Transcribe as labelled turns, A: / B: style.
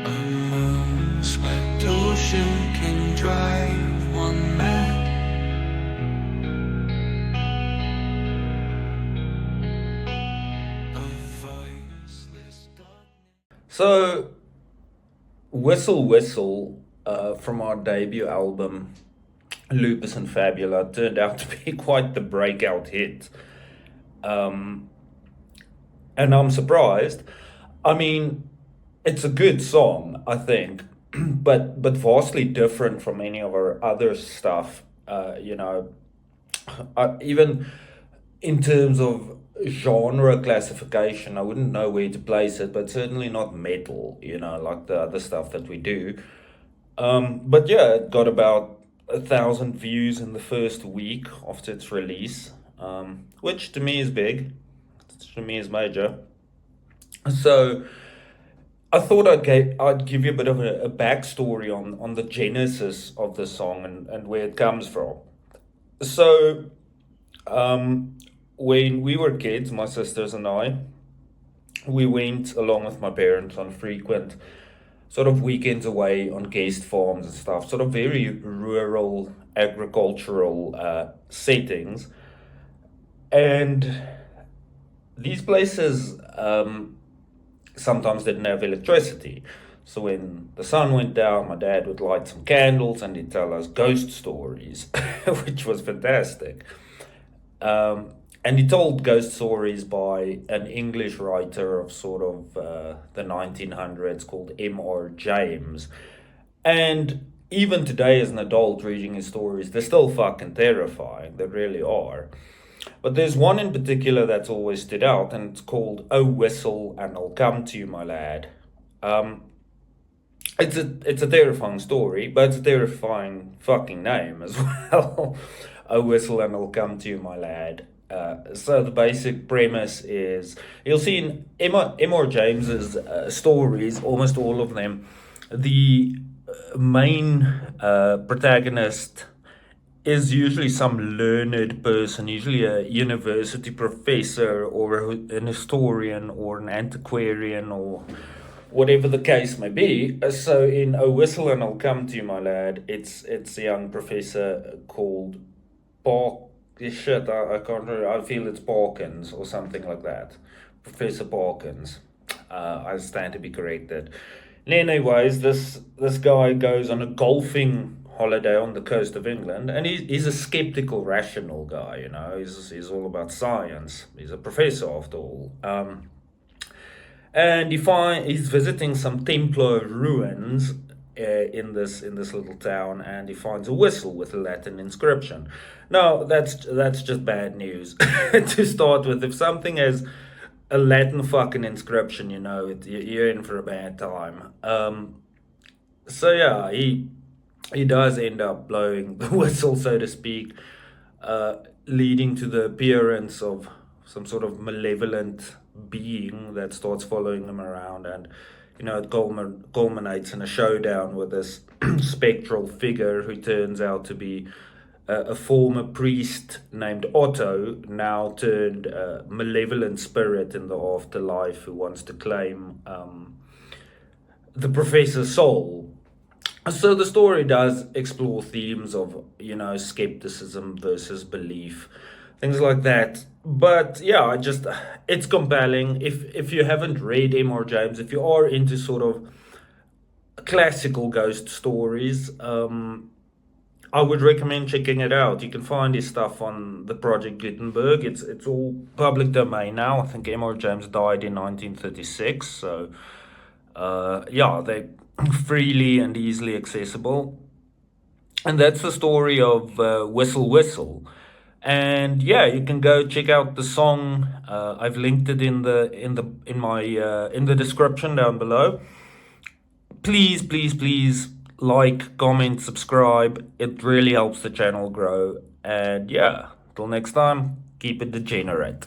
A: A moon-swept ocean can drive one mad. A voiceless darkness.
B: So, Whistle Whistle from our debut album, Lupus and Fabula, turned out to be quite the breakout hit. Um, and I'm surprised. I mean, it's a good song, I think, but vastly different from any of our other stuff. Even in terms of genre classification, I wouldn't know where to place it, but certainly not metal, like the other stuff that we do. But yeah, it got about 1,000 views in the first week after its release, which to me is big, to me is major. So I thought I'd give you a bit of a backstory on the genesis of the song and where it comes from. So when we were kids, my sisters and I, we went along with my parents on frequent sort of weekends away on guest farms and stuff, sort of very rural agricultural settings. And these places sometimes didn't have electricity. So when the sun went down, my dad would light some candles and he'd tell us ghost stories, which was fantastic. And he told ghost stories by an English writer of sort of the 1900s called M.R. James. And even today, as an adult reading his stories, they're still fucking terrifying. They really are. But there's one in particular that's always stood out, and it's called "Oh Whistle and I'll Come to You, My Lad." Um, it's a terrifying story, but it's a terrifying fucking name as well. "Oh Whistle and I'll Come to You, My Lad." So the basic premise is you'll see in M.R. James's stories, almost all of them, the main protagonist is usually some learned person, usually a university professor or an historian or an antiquarian or whatever the case may be. So in "Oh Whistle and I'll Come to You, My Lad," it's a young professor called Park. Shit, I can't remember. I feel it's Parkins or something like that. Professor Parkins. I stand to be corrected. And anyways, this guy goes on a golfing holiday on the coast of England, and he's a skeptical, rational guy. He's all about science. He's a professor after all. And he's visiting some Templar ruins in this little town, and he finds a whistle with a Latin inscription. Now that's just bad news to start with. If something has a Latin fucking inscription, you're in for a bad time. So yeah, he does end up blowing the whistle, so to speak, leading to the appearance of some sort of malevolent being that starts following him around, and it culminates in a showdown with this spectral figure who turns out to be a former priest named Otto, now turned malevolent spirit in the afterlife, who wants to claim the professor's soul. So the story does explore themes of, skepticism versus belief, things like that. But yeah, it's compelling. If you haven't read M.R. James, if you are into sort of classical ghost stories, I would recommend checking it out. You can find his stuff on the Project Gutenberg. It's all public domain now. I think M.R. James died in 1936, so yeah, they freely and easily accessible. And that's the story of Whistle Whistle. And yeah, you can go check out the song. I've linked it in the description down below. Please, please, please like, comment, subscribe. It really helps the channel grow. And yeah, till next time, keep it degenerate.